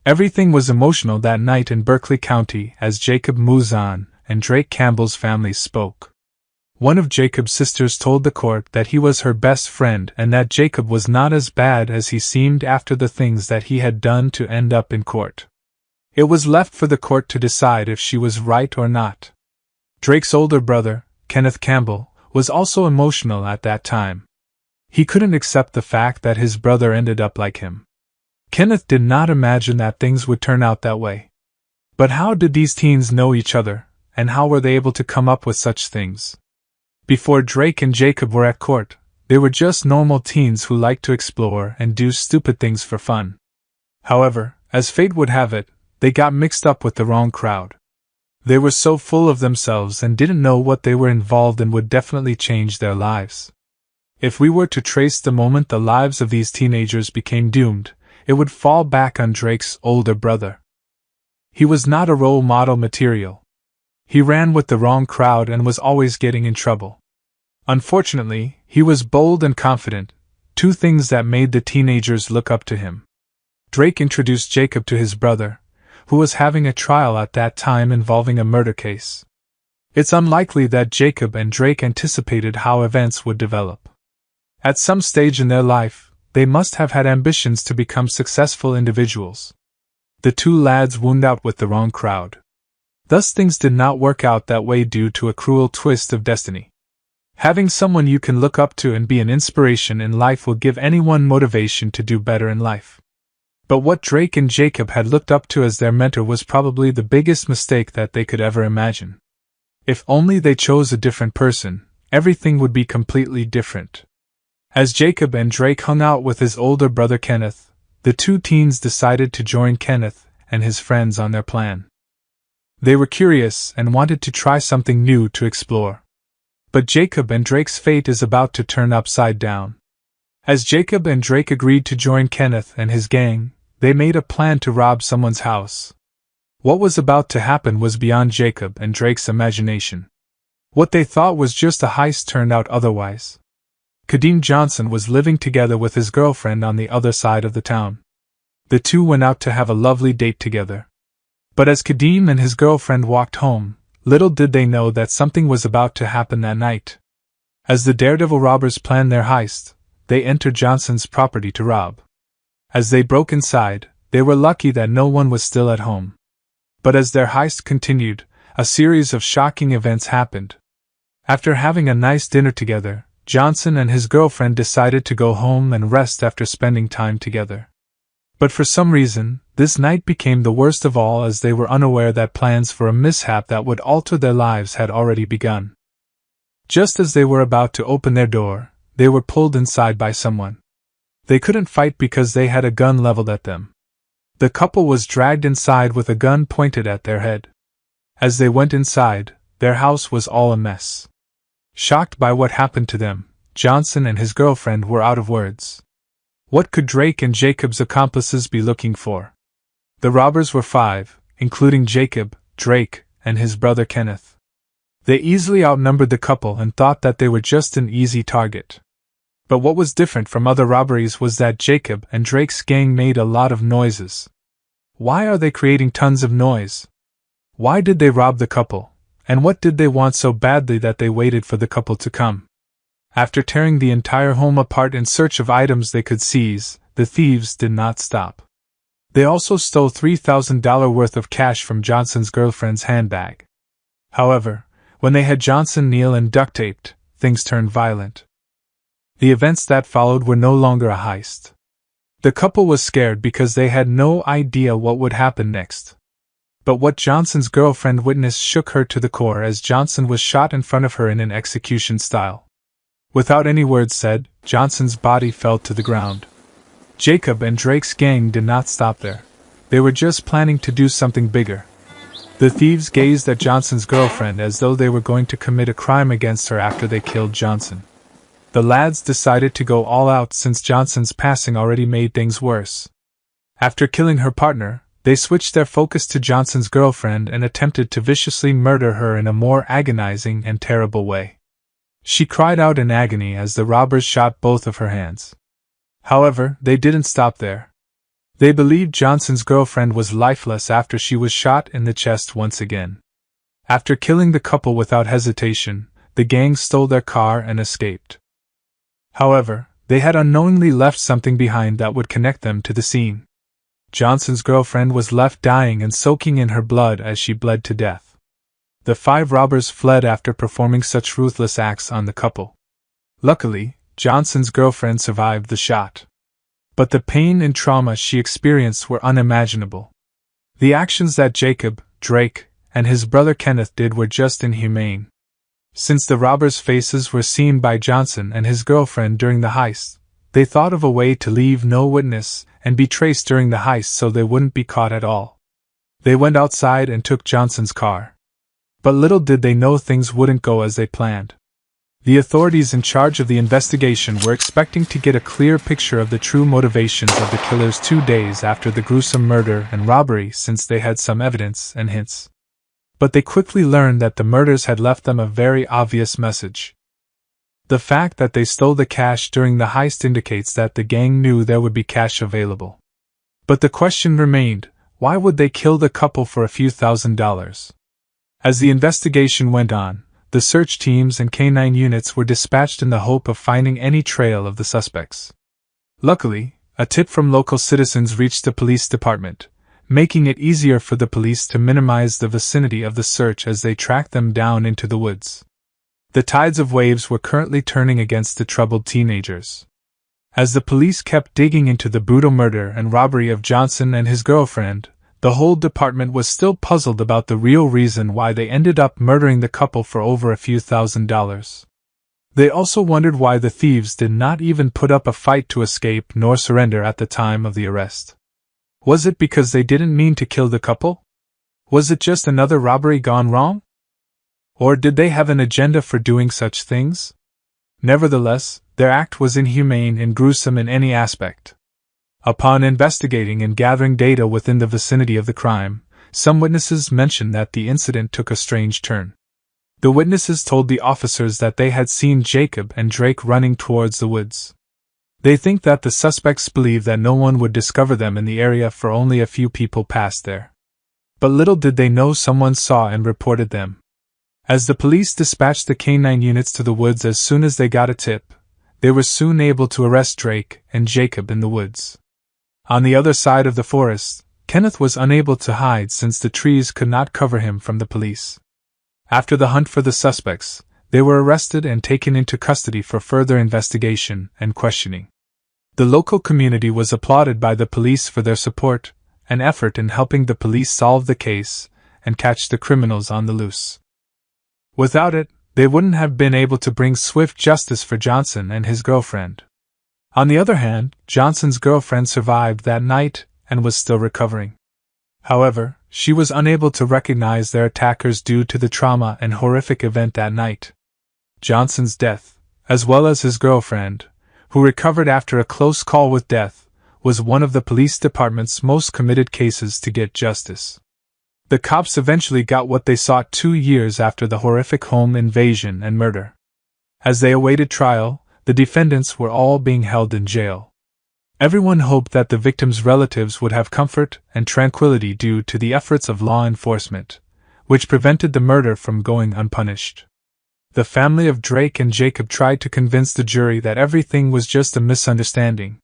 Everything was emotional that night in Berkeley County as Jacob Mouzon and Drake Campbell's families spoke. One of Jacob's sisters told the court that he was her best friend and that Jacob was not as bad as he seemed after the things that he had done to end up in court. It was left for the court to decide if she was right or not. Drake's older brother, Kenneth Campbell, was also emotional at that time. He couldn't accept the fact that his brother ended up like him. Kenneth did not imagine that things would turn out that way. But how did these teens know each other, and how were they able to come up with such things? Before Drake and Jacob were at court, they were just normal teens who liked to explore and do stupid things for fun. However, as fate would have it, they got mixed up with the wrong crowd. They were so full of themselves and didn't know what they were involved in would definitely change their lives. If we were to trace the moment the lives of these teenagers became doomed, it would fall back on Drake's older brother. He was not a role model material. He ran with the wrong crowd and was always getting in trouble. Unfortunately, he was bold and confident, two things that made the teenagers look up to him. Drake introduced Jacob to his brother, who was having a trial at that time involving a murder case. It's unlikely that Jacob and Drake anticipated how events would develop. At some stage in their life, they must have had ambitions to become successful individuals. The two lads wound out with the wrong crowd. Thus things did not work out that way due to a cruel twist of destiny. Having someone you can look up to and be an inspiration in life will give anyone motivation to do better in life. But what Drake and Jacob had looked up to as their mentor was probably the biggest mistake that they could ever imagine. If only they chose a different person, everything would be completely different. As Jacob and Drake hung out with his older brother Kenneth, the two teens decided to join Kenneth and his friends on their plan. They were curious and wanted to try something new to explore. But Jacob and Drake's fate is about to turn upside down. As Jacob and Drake agreed to join Kenneth and his gang, they made a plan to rob someone's house. What was about to happen was beyond Jacob and Drake's imagination. What they thought was just a heist turned out otherwise. Kadeem Johnson was living together with his girlfriend on the other side of the town. The two went out to have a lovely date together. But as Kadeem and his girlfriend walked home, little did they know that something was about to happen that night. As the daredevil robbers planned their heist, they entered Johnson's property to rob. As they broke inside, they were lucky that no one was still at home. But as their heist continued, a series of shocking events happened. After having a nice dinner together, Johnson and his girlfriend decided to go home and rest after spending time together. But for some reason, this night became the worst of all as they were unaware that plans for a mishap that would alter their lives had already begun. Just as they were about to open their door, they were pulled inside by someone. They couldn't fight because they had a gun leveled at them. The couple was dragged inside with a gun pointed at their head. As they went inside, their house was all a mess. Shocked by what happened to them, Johnson and his girlfriend were out of words. What could Drake and Jacob's accomplices be looking for? The robbers were 5, including Jacob, Drake, and his brother Kenneth. They easily outnumbered the couple and thought that they were just an easy target. But what was different from other robberies was that Jacob and Drake's gang made a lot of noises. Why are they creating tons of noise? Why did they rob the couple, and what did they want so badly that they waited for the couple to come? After tearing the entire home apart in search of items they could seize, the thieves did not stop. They also stole $3,000 worth of cash from Johnson's girlfriend's handbag. However, when they had Johnson kneel and duct taped, things turned violent. The events that followed were no longer a heist. The couple was scared because they had no idea what would happen next. But what Johnson's girlfriend witnessed shook her to the core as Johnson was shot in front of her in an execution style. Without any words said, Johnson's body fell to the ground. Jacob and Drake's gang did not stop there. They were just planning to do something bigger. The thieves gazed at Johnson's girlfriend as though they were going to commit a crime against her after they killed Johnson. The lads decided to go all out since Johnson's passing already made things worse. After killing her partner, they switched their focus to Johnson's girlfriend and attempted to viciously murder her in a more agonizing and terrible way. She cried out in agony as the robbers shot both of her hands. However, they didn't stop there. They believed Johnson's girlfriend was lifeless after she was shot in the chest once again. After killing the couple without hesitation, the gang stole their car and escaped. However, they had unknowingly left something behind that would connect them to the scene. Johnson's girlfriend was left dying and soaking in her blood as she bled to death. The 5 robbers fled after performing such ruthless acts on the couple. Luckily, Johnson's girlfriend survived the shot. But the pain and trauma she experienced were unimaginable. The actions that Jacob, Drake, and his brother Kenneth did were just inhumane. Since the robbers' faces were seen by Johnson and his girlfriend during the heist, they thought of a way to leave no witness and be traced during the heist so they wouldn't be caught at all. They went outside and took Johnson's car. But little did they know things wouldn't go as they planned. The authorities in charge of the investigation were expecting to get a clear picture of the true motivations of the killers 2 days after the gruesome murder and robbery, since they had some evidence and hints. But they quickly learned that the murders had left them a very obvious message. The fact that they stole the cash during the heist indicates that the gang knew there would be cash available. But the question remained, why would they kill the couple for a few $1,000s? As the investigation went on, the search teams and canine units were dispatched in the hope of finding any trail of the suspects. Luckily, a tip from local citizens reached the police department, making it easier for the police to minimize the vicinity of the search as they tracked them down into the woods. The tides of waves were currently turning against the troubled teenagers. As the police kept digging into the brutal murder and robbery of Johnson and his girlfriend, the whole department was still puzzled about the real reason why they ended up murdering the couple for over a few $1,000s. They also wondered why the thieves did not even put up a fight to escape nor surrender at the time of the arrest. Was it because they didn't mean to kill the couple? Was it just another robbery gone wrong? Or did they have an agenda for doing such things? Nevertheless, their act was inhumane and gruesome in any aspect. Upon investigating and gathering data within the vicinity of the crime, some witnesses mentioned that the incident took a strange turn. The witnesses told the officers that they had seen Jacob and Drake running towards the woods. They think that the suspects believed that no one would discover them in the area, for only a few people passed there. But little did they know someone saw and reported them. As the police dispatched the canine units to the woods as soon as they got a tip, they were soon able to arrest Drake and Jacob in the woods. On the other side of the forest, Kenneth was unable to hide since the trees could not cover him from the police. After the hunt for the suspects, they were arrested and taken into custody for further investigation and questioning. The local community was applauded by the police for their support and effort in helping the police solve the case and catch the criminals on the loose. Without it, they wouldn't have been able to bring swift justice for Johnson and his girlfriend. On the other hand, Johnson's girlfriend survived that night and was still recovering. However, she was unable to recognize their attackers due to the trauma and horrific event that night. Johnson's death, as well as his girlfriend, who recovered after a close call with death, was one of the police department's most committed cases to get justice. The cops eventually got what they sought 2 years after the horrific home invasion and murder. As they awaited trial, the defendants were all being held in jail. Everyone hoped that the victims' relatives would have comfort and tranquility due to the efforts of law enforcement, which prevented the murder from going unpunished. The family of Drake and Jacob tried to convince the jury that everything was just a misunderstanding.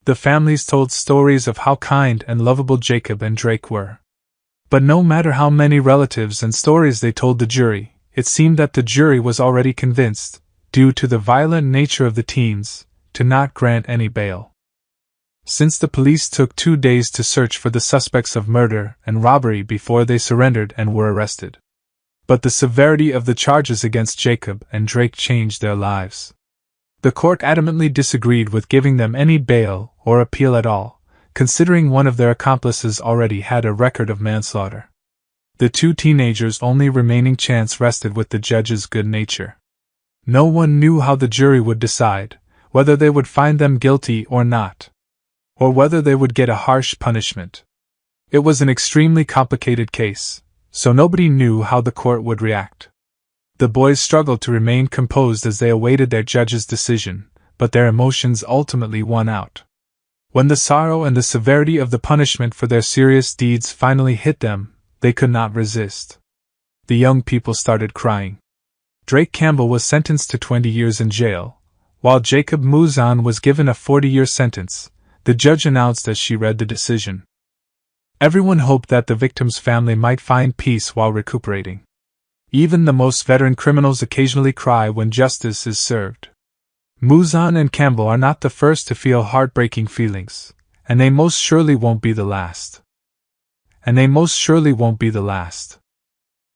The families told stories of how kind and lovable Jacob and Drake were. But no matter how many relatives and stories they told the jury, it seemed that the jury was already convinced, due to the violent nature of the teens, to not grant any bail. Since the police took 2 days to search for the suspects of murder and robbery before they surrendered and were arrested. But the severity of the charges against Jacob and Drake changed their lives. The court adamantly disagreed with giving them any bail or appeal at all, considering one of their accomplices already had a record of manslaughter. The 2 teenagers' only remaining chance rested with the judge's good nature. No one knew how the jury would decide, whether they would find them guilty or not, or whether they would get a harsh punishment. It was an extremely complicated case, so nobody knew how the court would react. The boys struggled to remain composed as they awaited their judge's decision, but their emotions ultimately won out. When the sorrow and the severity of the punishment for their serious deeds finally hit them, they could not resist. The young people started crying. Drake Campbell was sentenced to 20 years in jail, while Jacob Mouzon was given a 40-year sentence, the judge announced as she read the decision. Everyone hoped that the victim's family might find peace while recuperating. Even the most veteran criminals occasionally cry when justice is served. Mouzon and Campbell are not the first to feel heartbreaking feelings, and they most surely won't be the last.